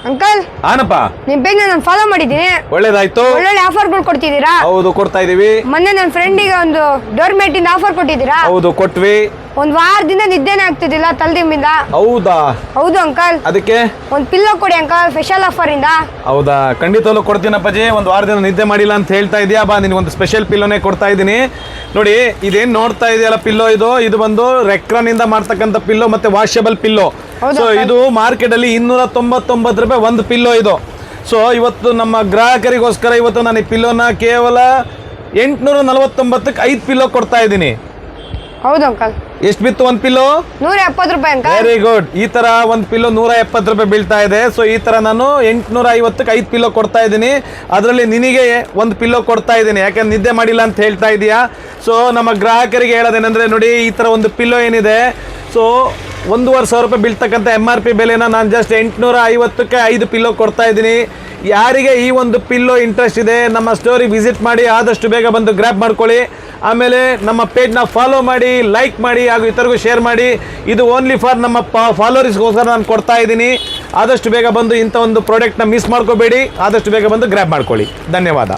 Uncle ಆನಪ್ಪ ನಿಮ್ page ನಾನು follow ಮಾಡಿದ್ದೀನಿ. ಒಳ್ಳೇದಾಯ್ತು. ಒಳ್ಳೊಳ್ಳೆ ಆಫರ್ಗಳು ಕೊಡ್ತಿದ್ದೀರಾ. ಹೌದು ಕೊಡ್ತಾ ಇದೀವಿ. ಮೊನ್ನೆ ನನ್ನ ಫ್ರೆಂಡಿಗೆ ಒಂದು ಡೋರ್ ಮೇಟ್ ಇಂದ ಆಫರ್ ಕೊಟ್ಟಿದ್ದೀರಾ. ಹೌದು ಕೊಟ್ವಿ. ಒಂದ್ ವಾರದಿಂದ ನಿದ್ದೆನೇ ಆಗ್ತಿದ್ದಿಲ್ಲ ತಲೆದಿಂಬಿಂದ. ಹೌದಾ? ಹೌದು ಅಂಕಲ್. ಅದಕ್ಕೆ ಒಂದ್ ಪಿಲ್ಲೋ ಕೊಡಿ ಅಂಕಲ್ ಸ್ಪೆಷಲ್ ಆಫರ್ ಇಂದ. ಹೌದಾ? ಖಂಡಿತವಲ್ಲೂ ಕೊಡ್ತೀನಪ್ಪಾಜಿ. ಒಂದು ವಾರದಿಂದ ನಿದ್ದೆ ಮಾಡಿಲ್ಲ ಅಂತ ಹೇಳ್ತಾ ಇದೀಯಾ, ಬಾ ನಿನಗೊಂದು ಸ್ಪೆಷಲ್ ಪಿಲ್ಲೋನೇ ಕೊಡ್ತಾ ಇದ್ದೀನಿ. ನೋಡಿ ಇದೇನ್ ನೋಡ್ತಾ ಇದೆಯಲ್ಲ ಪಿಲ್ಲೋ, ಇದು ಬಂದು ರೆಕ್ರಾನ್ ಇಂದ ಮಾಡ್ತಕ್ಕಂಥ ಪಿಲ್ಲೋ ಮತ್ತೆ ವಾಷಬಲ್ ಪಿಲ್ಲೋ. ಸೊ ಇದು ಮಾರ್ಕೆಟ್ ಅಲ್ಲಿ 299 ರೂಪಾಯಿ ಒಂದು ಪಿಲ್ಲೋ ಇದು. ಸೊ ಇವತ್ತು ನಮ್ಮ ಗ್ರಾಹಕರಿಗೋಸ್ಕರ ಇವತ್ತು ನಾನು ಈ ಪಿಲ್ಲೋನ ಕೇವಲ 849ಕ್ಕೆ 5 ಪಿಲ್ಲೋ ಕೊಡ್ತಾ ಇದ್ದೀನಿ. ಹೌದು ಅಂಕಲ್. ಎಷ್ಟು ಬಿತ್ತು ಒಂದು ಪಿಲ್ಲೋ? 170 ರೂಪಾಯಿ ಅಂಕಲ್. Very good. ಈ ತರ ಒಂದು ಪಿಲ್ಲೋ 170 ರೂಪಾಯಿ ಬೀಳ್ತಾ ಇದೆ. ಸೊ ಈ ತರ ನಾನು 850ಕ್ಕೆ 5 ಪಿಲ್ಲೋ ಕೊಡ್ತಾ ಇದ್ದೀನಿ. ಅದರಲ್ಲಿ ನಿನಗೆ ಒಂದು ಪಿಲ್ಲೋ ಕೊಡ್ತಾ ಇದ್ದೀನಿ, ಯಾಕಂದ್ರೆ ನಿದ್ದೆ ಮಾಡಿಲ್ಲ ಅಂತ ಹೇಳ್ತಾ ಇದೀಯಾ. ಸೊ ನಮ್ಮ ಗ್ರಾಹಕರಿಗೆ ಹೇಳೋದೇನೆಂದ್ರೆ, ನೋಡಿ ಈ ತರ ಒಂದು ಪಿಲ್ಲೋ ಏನಿದೆ, ಸೊ 1,500 ರೂಪಾಯಿ ಬೀಳ್ತಕ್ಕಂಥ MRP ಬೆಲೆನ ನಾನು ಜಸ್ಟ್ 850ಕ್ಕೆ 5 ಪಿಲ್ಲೋ ಕೊಡ್ತಾ ಇದ್ದೀನಿ. ಯಾರಿಗೆ ಈ ಒಂದು ಪಿಲ್ಲೋ ಇಂಟ್ರೆಸ್ಟ್ ಇದೆ ನಮ್ಮ ಸ್ಟೋರಿಗೆ ವಿಸಿಟ್ ಮಾಡಿ, ಆದಷ್ಟು ಬೇಗ ಬಂದು ಗ್ರ್ಯಾಬ್ ಮಾಡ್ಕೊಳ್ಳಿ. ಆಮೇಲೆ ನಮ್ಮ ಪೇಜ್ನ ಫಾಲೋ ಮಾಡಿ, ಲೈಕ್ ಮಾಡಿ, ಹಾಗೂ ಇತರಿಗೂ ಶೇರ್ ಮಾಡಿ. ಇದು ಓನ್ಲಿ ಫಾರ್ ನಮ್ಮ ಫಾಲೋವರ್ಸ್ಗೋಸ್ಕರ ನಾನು ಕೊಡ್ತಾ ಇದ್ದೀನಿ. ಆದಷ್ಟು ಬೇಗ ಬಂದು ಇಂಥ ಒಂದು ಪ್ರಾಡಕ್ಟ್ನ ಮಿಸ್ ಮಾಡ್ಕೋಬೇಡಿ. ಆದಷ್ಟು ಬೇಗ ಬಂದು ಗ್ರ್ಯಾಬ್ ಮಾಡ್ಕೊಳ್ಳಿ. ಧನ್ಯವಾದ.